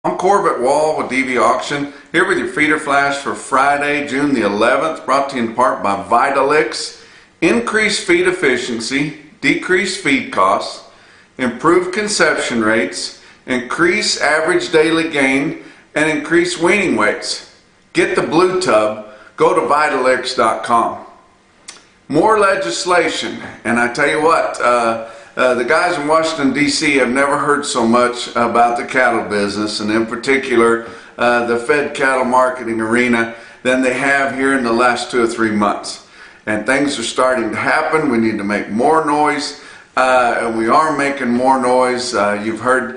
I'm Corbett Wall with DV Auction, here with your feeder flash for Friday, June the 11th, brought to you in part by Vitalix. Increased feed efficiency, decreased feed costs, improved conception rates, increase average daily gain, and increase weaning weights. Get the blue tub, go to Vitalix.com. More legislation, and I tell you what, the guys in Washington, D.C. have never heard so much about the cattle business, and in particular the fed cattle marketing arena, than they have here in the last 2 or 3 months. And things are starting to happen. We need to make more noise, and we are making more noise. You've heard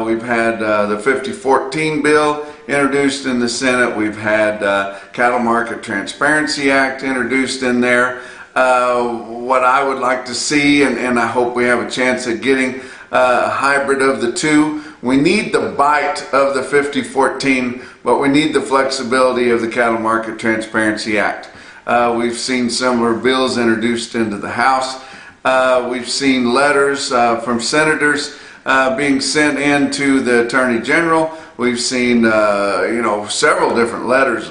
we've had the 5014 bill introduced in the Senate. We've had Cattle Market Transparency Act introduced in there. What I would like to see, and I hope we have a chance at getting a hybrid of the two. We need the bite of the 5014, but we need the flexibility of the Cattle Market Transparency Act. We've seen similar bills introduced into the House. We've seen letters from senators being sent in to the Attorney General. We've seen, several different letters,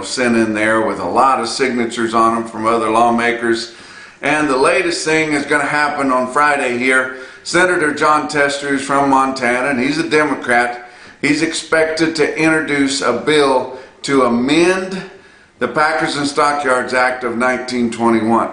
sent in there with a lot of signatures on them from other lawmakers. And the latest thing is going to happen on Friday here. Senator Jon Tester is from Montana, and he's a Democrat. He's expected to introduce a bill to amend the Packers and Stockyards Act of 1921.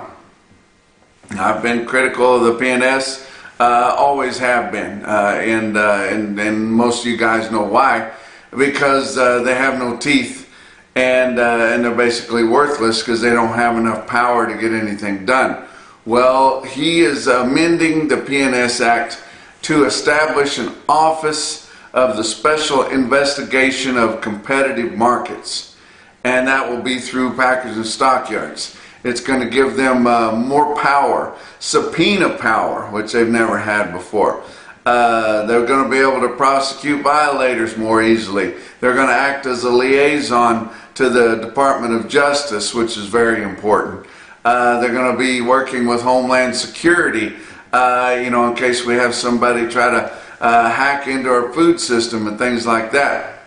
I've been critical of the PNS. Always have been, and most of you guys know why, because they have no teeth, and they're basically worthless because they don't have enough power to get anything done. Well, he is amending the PNS Act to establish an Office of the Special Investigation of Competitive Markets, and that will be through Packers and Stockyards. It's going to give them more power, subpoena power, which they've never had before. They're going to be able to prosecute violators more easily. They're going to act as a liaison to the Department of Justice, which is very important. They're going to be working with Homeland Security, in case we have somebody try to hack into our food system and things like that.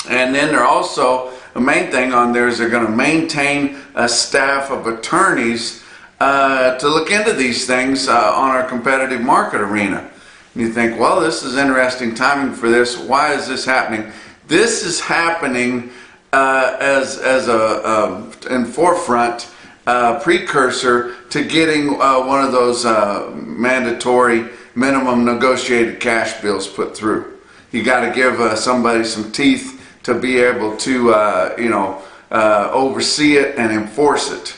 And then they're also, the main thing on there is they're going to maintain a staff of attorneys to look into these things on our competitive market arena. And you think, well, this is interesting timing for this. Why is this happening? This is happening as a in forefront precursor to getting one of those mandatory minimum negotiated cash bills put through. You got to give somebody some teeth to be able to, oversee it and enforce it.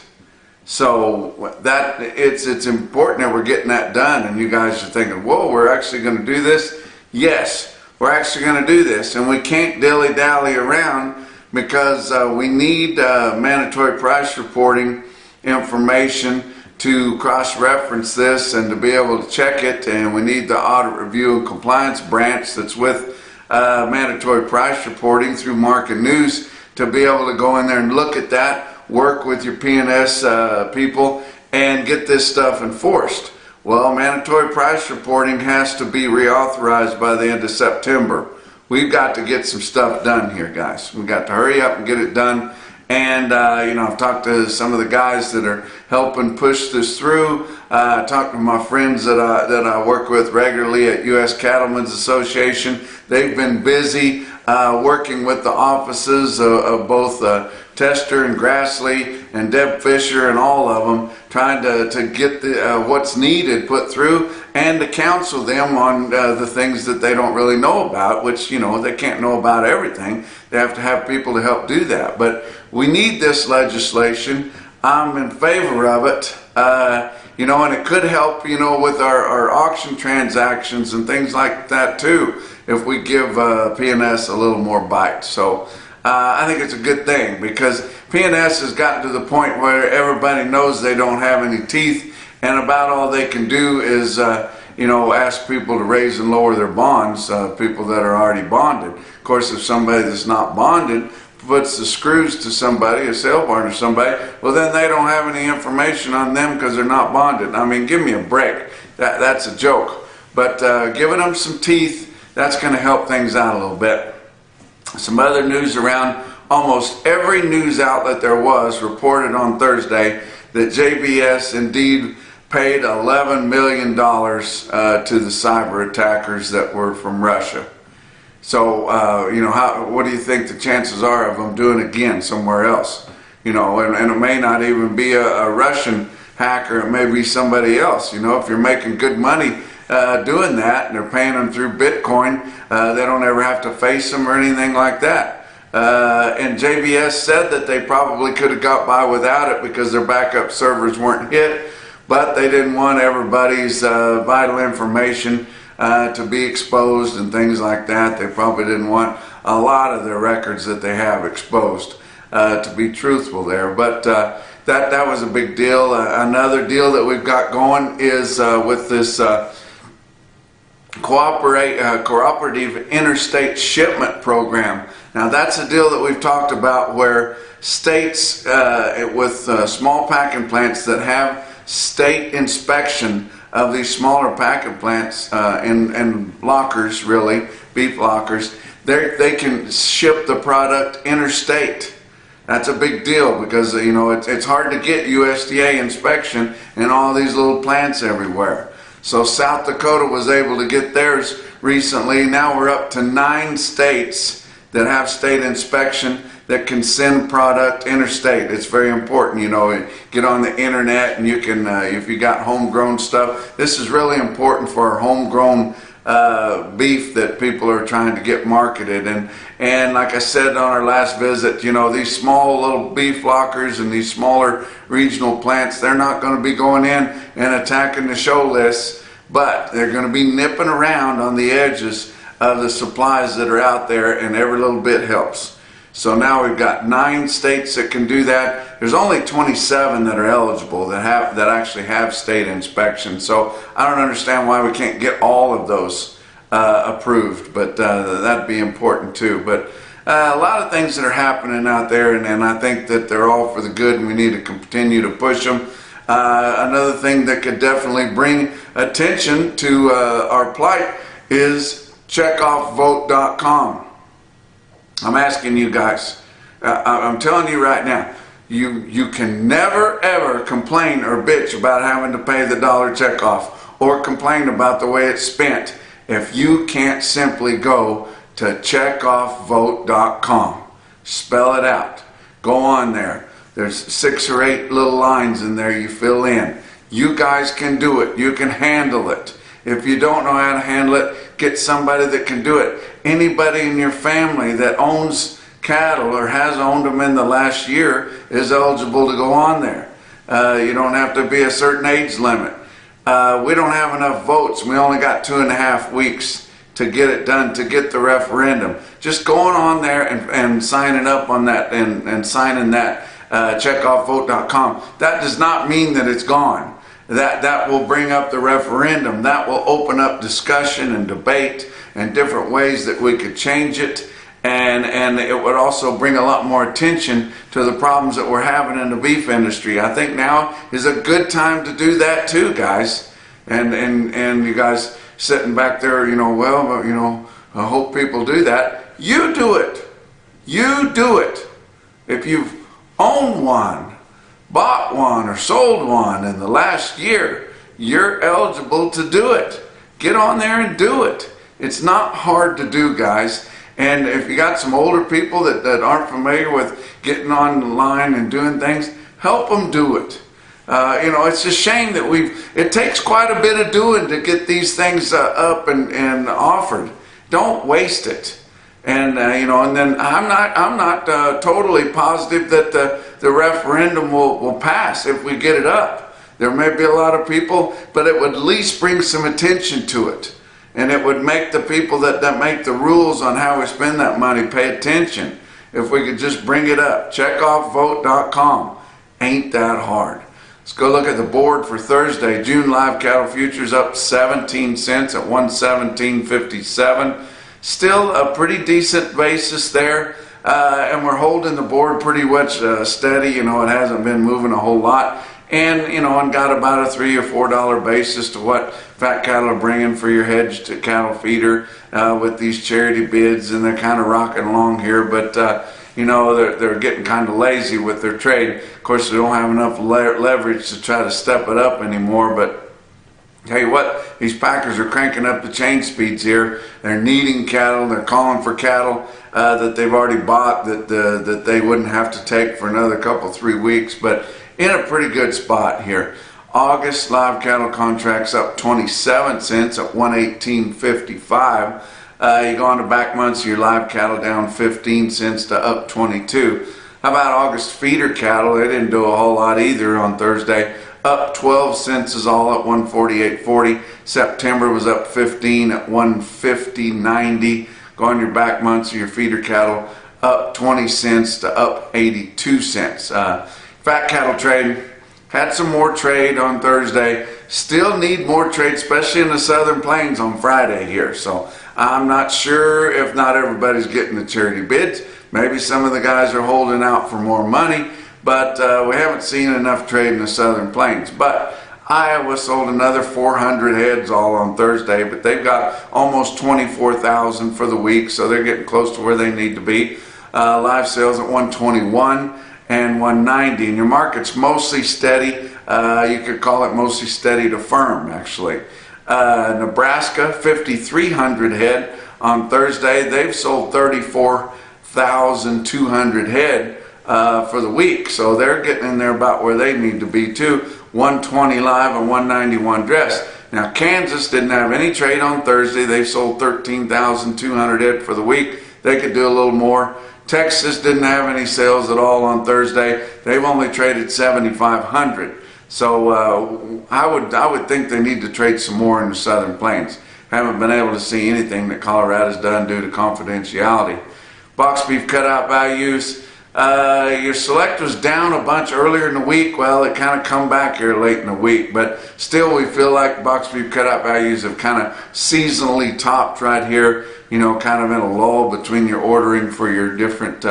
So that it's important that we're getting that done. And you guys are thinking, whoa, we're actually going to do this? Yes, we're actually going to do this, and we can't dilly-dally around because we need mandatory price reporting information to cross-reference this and to be able to check it. And we need the audit review and compliance branch that's with mandatory price reporting through Market News to be able to go in there and look at that, work with your PNS people, and get this stuff enforced. Well, mandatory price reporting has to be reauthorized by the end of September. We've got to get some stuff done here, guys. We've got to hurry up and get it done. And, I've talked to some of the guys that are helping push this through. Talked to my friends that I work with regularly at U.S. Cattlemen's Association. They've been busy working with the offices of both Tester and Grassley and Deb Fisher and all of them, trying to get what's needed put through and to counsel them on the things that they don't really know about, which, they can't know about everything. They have to have people to help do that. But we need this legislation. I'm in favor of it, and it could help, with our auction transactions and things like that too, if we give PNS a little more bite. So I think it's a good thing, because PNS has gotten to the point where everybody knows they don't have any teeth, and about all they can do is, ask people to raise and lower their bonds, people that are already bonded. Of course, if somebody that's not bonded puts the screws to somebody, a sale barn or somebody, well, then they don't have any information on them because they're not bonded. I mean, give me a break. That's a joke. But giving them some teeth That's going to help things out a little bit. Some other news around: almost every news outlet there was reported on Thursday that JBS indeed paid $11 million to the cyber attackers that were from Russia. So, what do you think the chances are of them doing it again somewhere else? And it may not even be a Russian hacker, it may be somebody else. If you're making good money doing that and they're paying them through Bitcoin, they don't ever have to face them or anything like that. And JBS said that they probably could have got by without it because their backup servers weren't hit, but they didn't want everybody's vital information to be exposed and things like that. They probably didn't want a lot of their records that they have exposed, to be truthful there. But that was a big deal. Another deal that we've got going is with this cooperative interstate shipment program. Now that's a deal that we've talked about where states with small packing plants that have state inspection of these smaller packing plants and lockers, really, beef lockers, they can ship the product interstate. That's a big deal because it's hard to get USDA inspection in all these little plants everywhere. So South Dakota was able to get theirs recently. Now we're up to 9 states that have state inspection that can send product interstate. It's very important, get on the internet and you can, if you got homegrown stuff, this is really important for our homegrown beef that people are trying to get marketed. And like I said on our last visit, these small little beef lockers and these smaller regional plants, they're not going to be going in and attacking the show lists, but they're going to be nipping around on the edges of the supplies that are out there, and every little bit helps. So now we've got 9 states that can do that. There's only 27 that are eligible that actually have state inspection. So I don't understand why we can't get all of those approved, but that'd be important too. But a lot of things that are happening out there, and I think that they're all for the good, and we need to continue to push them. Another thing that could definitely bring attention to our plight is CheckoffVote.com. I'm asking you guys, I'm telling you right now, you can never ever complain or bitch about having to pay the dollar checkoff or complain about the way it's spent if you can't simply go to CheckoffVote.com. Spell it out. Go on there. There's 6 or 8 little lines in there you fill in. You guys can do it. You can handle it. If you don't know how to handle it, get somebody that can do it. Anybody in your family that owns cattle or has owned them in the last year is eligible to go on there. You don't have to be a certain age limit. We don't have enough votes. We only got 2.5 weeks to get it done, to get the referendum. Just going on there and signing up on that and signing that checkoffvote.com, that does not mean that it's gone. That will bring up the referendum. That will open up discussion and debate and different ways that we could change it. And it would also bring a lot more attention to the problems that we're having in the beef industry. I think now is a good time to do that too, guys. And you guys sitting back there, I hope people do that. You do it. You do it. If you've owned one, bought one, or sold one in the last year, you're eligible to do it. Get on there and do it. It's not hard to do, guys. And if you got some older people that aren't familiar with getting online and doing things, help them do it. It's a shame that it takes quite a bit of doing to get these things up and offered. Don't waste it. And and then I'm not totally positive that the referendum will pass if we get it up. There may be a lot of people, but it would at least bring some attention to it. And it would make the people that make the rules on how we spend that money pay attention. If we could just bring it up. Checkoffvote.com. Ain't that hard. Let's go look at the board for Thursday. June live cattle futures up 17 cents at 117.57. Still a pretty decent basis there. And we're holding the board pretty much steady. It hasn't been moving a whole lot. and and got about a $3 or $4 basis to what fat cattle are bringing for your hedged cattle feeder with these charity bids, and they're kind of rocking along here, but they're getting kind of lazy with their trade. Of course, they don't have enough leverage to try to step it up anymore, but tell you what, these packers are cranking up the chain speeds here. They're needing cattle. They're calling for cattle that they've already bought that they wouldn't have to take for another couple, 3 weeks, but in a pretty good spot here. August live cattle contracts up 27 cents at 118.55. You go on to back months, your live cattle down 15 cents to up 22. How about August feeder cattle? They didn't do a whole lot either on Thursday. Up 12 cents is all at 148.40. September was up 15 at 150.90. Go on your back months of your feeder cattle, up 20 cents to up 82 cents. Fat cattle trade, had some more trade on Thursday. Still need more trade, especially in the Southern Plains on Friday here. So I'm not sure if not everybody's getting the charity bids. Maybe some of the guys are holding out for more money, but we haven't seen enough trade in the Southern Plains. But Iowa sold another 400 heads all on Thursday, but they've got almost 24,000 for the week, so they're getting close to where they need to be. Live sales at 121 and 190, and your market's mostly steady. You could call it mostly steady to firm, actually. Nebraska, 5,300 head on Thursday. They've sold 34,200 head for the week, so they're getting in there about where they need to be too. 120 live and 191 dress. Now Kansas didn't have any trade on Thursday. They sold 13,200 head for the week. They could do a little more. Texas didn't have any sales at all on Thursday. They've only traded 7,500. So I would think they need to trade some more in the Southern Plains. Haven't been able to see anything that Colorado's done due to confidentiality. Box beef cutout values. Your select was down a bunch earlier in the week. Well, it kind of come back here late in the week, but still we feel like box beef cutout values have kind of seasonally topped right here, kind of in a lull between your ordering for your different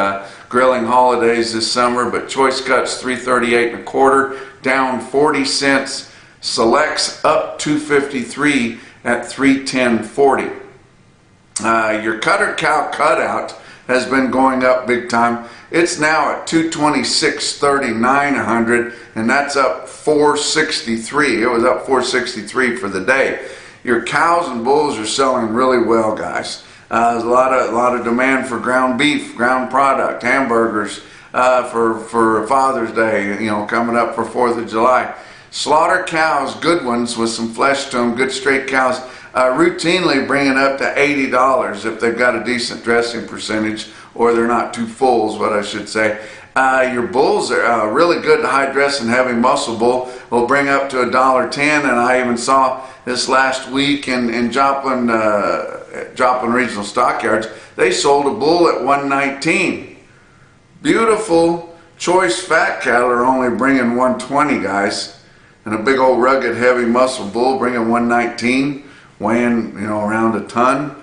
grilling holidays this summer. But choice cuts 338 and a quarter, down 40 cents. Selects up 253 at 310.40. Your cutter cow cutout has been going up big time. It's now at 226.39 a hundred, and that's up 463. It was up 463 for the day. Your cows and bulls are selling really well, guys. There's a lot of demand for ground beef, ground product, hamburgers for Father's Day, coming up for 4th of July. Slaughter cows, good ones with some flesh to them, good straight cows, routinely bringing up to $80 if they've got a decent dressing percentage, or they're not too full is what I should say. Your bulls are really good high dress and heavy muscle bull will bring up to $1.10, and I even saw this last week in Joplin Regional Stockyards, they sold a bull at $119. Beautiful choice fat cattle are only bringing $120, guys, and a big old rugged heavy muscle bull bringing $119, weighing around a ton.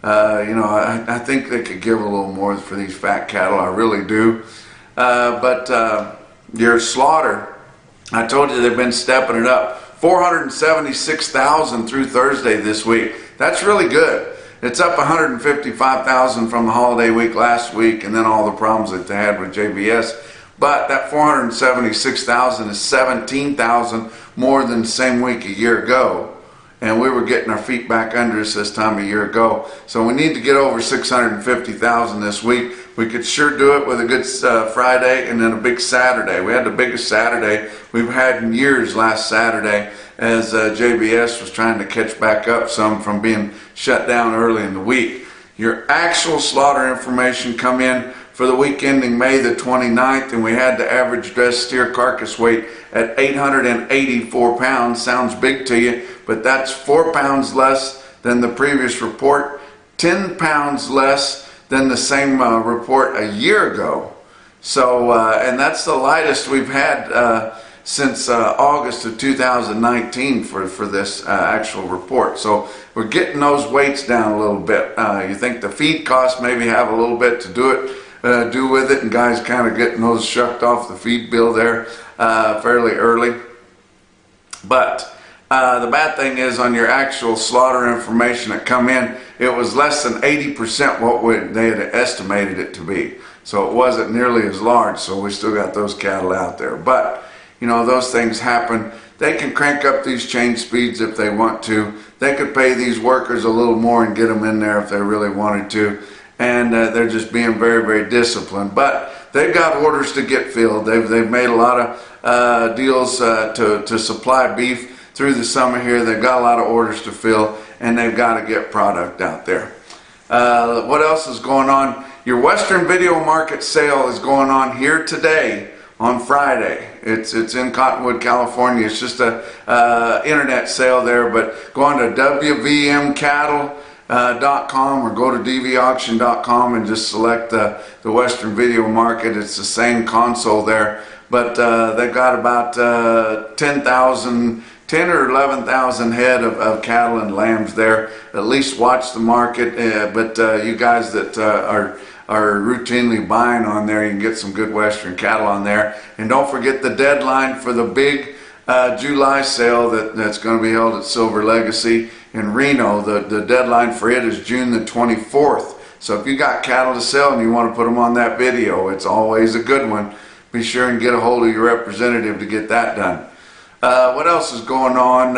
I think they could give a little more for these fat cattle. I really do. But your slaughter, I told you they've been stepping it up. 476,000 through Thursday this week. That's really good. It's up 155,000 from the holiday week last week, and then all the problems that they had with JBS. But that 476,000 is 17,000 more than the same week a year ago. And we were getting our feet back under us this time a year ago. So we need to get over 650,000 this week. We could sure do it with a good Friday and then a big Saturday. We had the biggest Saturday we've had in years last Saturday, as JBS was trying to catch back up some from being shut down early in the week. Your actual slaughter information come in for the week ending May the 29th, and we had the average dressed steer carcass weight at 884 pounds. Sounds big to you, but that's 4 pounds less than the previous report, 10 pounds less than the same report a year ago. So, and that's the lightest we've had since August of 2019 for this actual report. So we're getting those weights down a little bit. You think the feed costs maybe have a little bit to do it do with it, and guys kind of getting those shucked off the feed bill there fairly early. But the bad thing is, on your actual slaughter information that come in, it was less than 80% what they had estimated it to be. So it wasn't nearly as large, so we still got those cattle out there. But, you know, those things happen. They can crank up these chain speeds if they want to. They could pay these workers a little more and get them in there if they really wanted to. And they're just being very, very disciplined. But they've got orders to get filled. They've made a lot of deals to supply beef through the summer here. They've got a lot of orders to fill, and they've got to get product out there. What else is going on? Your Western Video Market sale is going on here today on Friday. It's in Cottonwood, California. It's just a internet sale there, but go on to wvmcattle.com or go to dvauction.com and just select the Western Video Market. It's the same console there, but they've got about 10 or 11,000 head of cattle and lambs there. At least watch the market, but you guys that are routinely buying on there, you can get some good Western cattle on there. And don't forget the deadline for the big July sale that's going to be held at Silver Legacy in Reno. The deadline for it is June the 24th. So if you got cattle to sell and you want to put them on that video, it's always a good one. Be sure and get a hold of your representative to get that done. What else is going on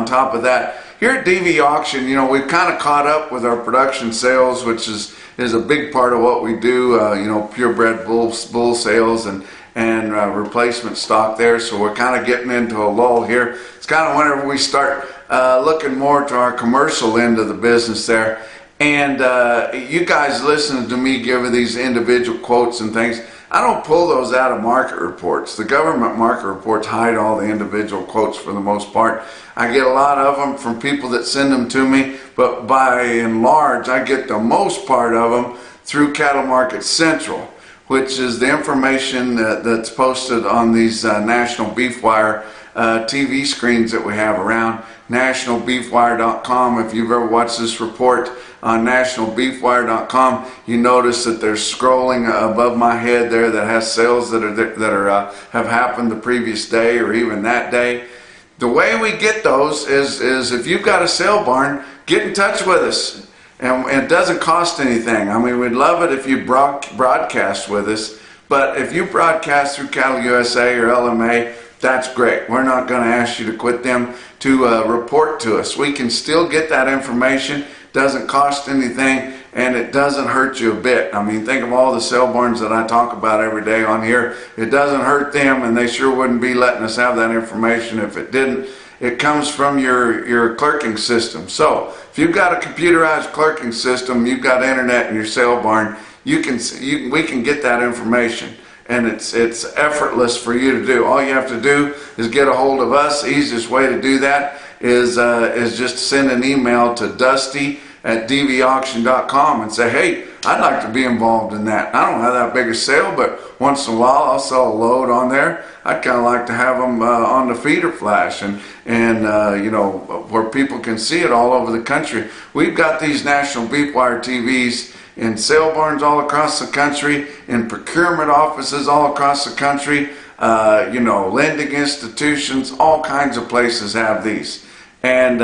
top of that? Here at DV Auction, you know, we've kind of caught up with our production sales, which is a big part of what we do, you know, purebred bull sales and replacement stock there. So we're kind of getting into a lull here. It's kind of whenever we start looking more to our commercial end of the business there. And you guys listen to me give these individual quotes and things. I don't pull those out of market reports. The government market reports hide all the individual quotes for the most part. I get a lot of them from people that send them to me, but by and large, I get the most part of them through Cattle Market Central, which is the information that's posted on these National Beef Wire TV screens that we have around. NationalBeefWire.com. If you've ever watched this report on NationalBeefWire.com, you notice that there's scrolling above my head there that has sales that have happened the previous day or even that day. The way we get those is if you've got a sale barn, get in touch with us. And it doesn't cost anything. I mean, we'd love it if you broadcast with us, but if you broadcast through Cattle USA or LMA, that's great. We're not going to ask you to quit them to report to us. We can still get that information. Doesn't cost anything, and it doesn't hurt you a bit. I mean, think of all the sale barns that I talk about every day on here. It doesn't hurt them, and they sure wouldn't be letting us have that information if it didn't. It comes from your clerking system. So if you've got a computerized clerking system, you've got internet in your sale barn, we can get that information. And it's effortless for you to do. All you have to do is get a hold of us. The easiest way to do that is just send an email to dusty@dvauction.com and say, hey, I'd like to be involved in that. I don't have that big a sale, but once in a while I'll sell a load on there. I'd kind of like to have them on the feeder flash and you know, where people can see it all over the country. We've got these National Beef Wire TVs in sale barns all across the country, in procurement offices all across the country, you know, lending institutions, all kinds of places have these. And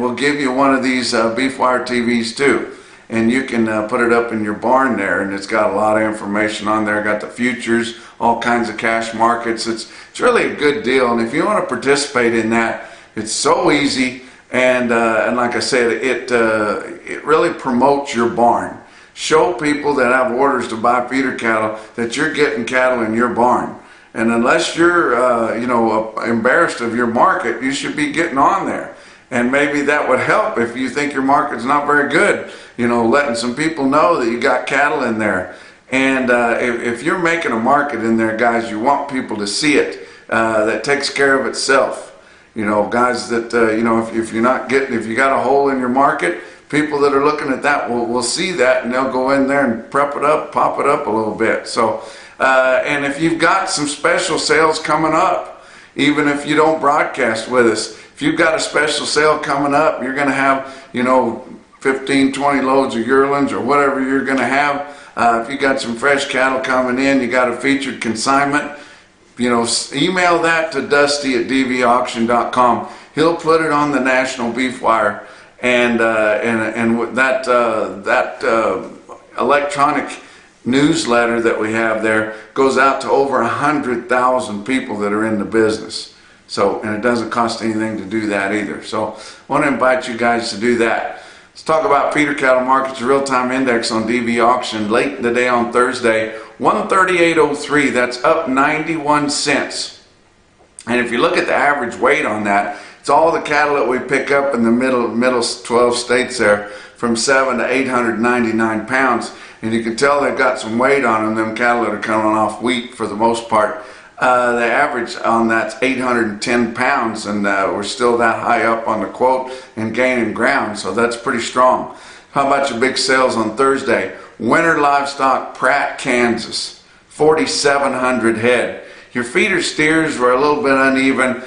we'll give you one of these beef wire TVs too. And you can put it up in your barn there, and it's got a lot of information on there. Got the futures, all kinds of cash markets. It's really a good deal, and if you want to participate in that, it's so easy. And like I said, it really promotes your barn. Show people that have orders to buy feeder cattle that you're getting cattle in your barn. And unless you're you know, embarrassed of your market, you should be getting on there. And maybe that would help if you think your market's not very good, you know, letting some people know that you got cattle in there. And if you're making a market in there, guys, you want people to see it. That takes care of itself. You know, guys, that you know, if you're not getting, if you got a hole in your market, people that are looking at that will see that, and they'll go in there and prep it up, pop it up a little bit. So, and if you've got some special sales coming up, even if you don't broadcast with us, if you've got a special sale coming up, you're going to have, you know, 15, 20 loads of yearlings or whatever you're going to have. If you got some fresh cattle coming in, you got a featured consignment, email that to Dusty at dvauction.com. He'll put it on the National Beef Wire, and that electronic newsletter that we have there goes out to over 100,000 people that are in the business. So, and it doesn't cost anything to do that either. So, I want to invite you guys to do that. Let's talk about feeder cattle markets. Real-time index on DV auction late in the day on Thursday, 138.03. That's up 91 cents. And if you look at the average weight on that, it's all the cattle that we pick up in the middle 12 states there, from 7 to 899 pounds. And you can tell they've got some weight on them, them cattle that are coming off wheat for the most part. The average on that's 810 pounds, and we're still that high up on the quote and gaining ground, so that's pretty strong. How about your big sales on Thursday? Winter livestock, Pratt, Kansas, 4,700 head. Your feeder steers were a little bit uneven,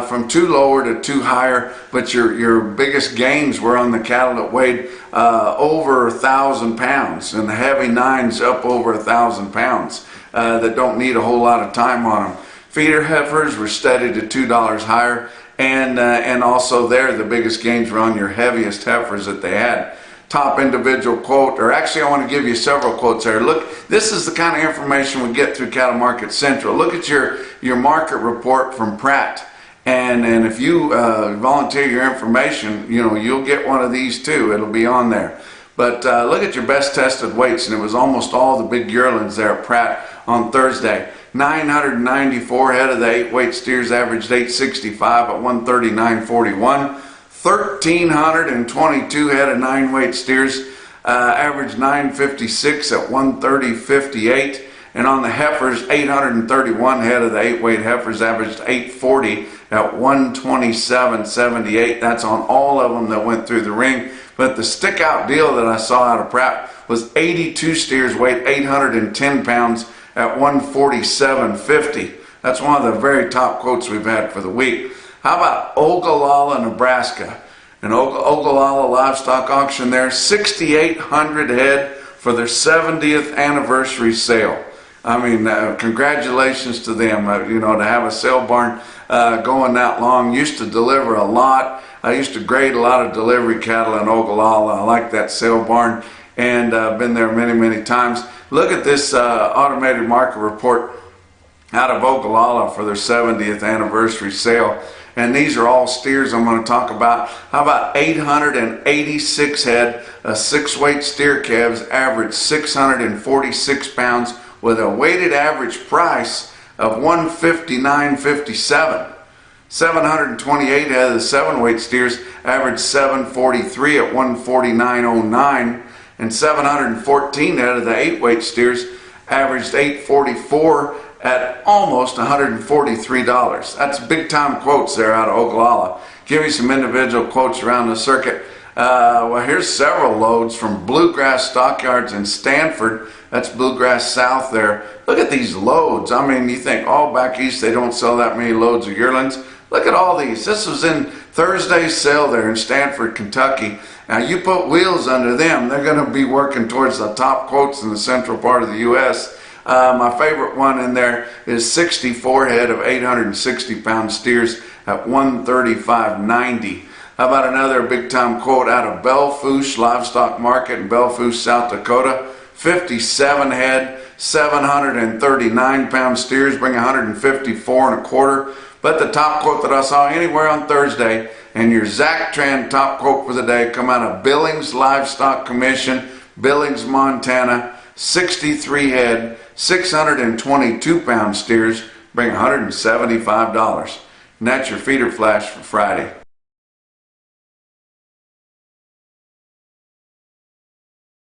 from 2 lower to 2 higher, but your biggest gains were on the cattle that weighed over 1,000 pounds, and the heavy 9s up over 1,000 pounds. That don't need a whole lot of time on them. Feeder heifers were steady to $2 higher, and also there the biggest gains were on your heaviest heifers that they had. Top individual quote, or actually I want to give you several quotes there. Look, this is the kind of information we get through Cattle Market Central. Look at your market report from Pratt, and if you volunteer your information, you'll get one of these too. It'll be on there. But look at your best tested weights, and it was almost all the big yearlings there at Pratt on Thursday. 994 head of the 8-weight steers averaged 865 at 139.41. 1,322 head of 9-weight steers averaged 956 at 130.58. And on the heifers, 831 head of the 8-weight heifers averaged 840 at 127.78. That's on all of them that went through the ring. But the stick out deal that I saw out of Pratt was 82 steers weighed 810 pounds at 147.50. That's one of the very top quotes we've had for the week. How about Ogallala, Nebraska? An Ogallala livestock auction there, 6,800 head for their 70th anniversary sale. I mean, congratulations to them. To have a sale barn going that long. Used to deliver a lot. I used to grade a lot of delivery cattle in Ogallala. I like that sale barn, and been there many, many times. Look at this automated market report out of Ogallala for their 70th anniversary sale. And these are all steers I'm going to talk about. How about 886 head of 6-weight steer calves average 646 pounds with a weighted average price of $159.57. 728 head of the 7-weight steers averaged 743 at 149.09, and 714 head of the 8-weight steers averaged 844 at almost $143. That's big time quotes there out of Ogallala. Give you some individual quotes around the circuit. Well, here's several loads from Bluegrass Stockyards in Stanford. That's Bluegrass South there. Look at these loads. I mean, you think, back east they don't sell that many loads of yearlings. Look at all these. This was in Thursday's sale there in Stanford, Kentucky. Now, you put wheels under them, they're going to be working towards the top quotes in the central part of the U.S. My favorite one in there is 64 head of 860-pound steers at 135.90. How about another big-time quote out of Belfouche Livestock Market in Belfouche, South Dakota? 57 head, 739-pound steers bring 154.25. But the top quote that I saw anywhere on Thursday, and your Zactran top quote for the day, come out of Billings Livestock Commission, Billings, Montana. 63 head, 622-pound steers bring $175. And that's your feeder flash for Friday.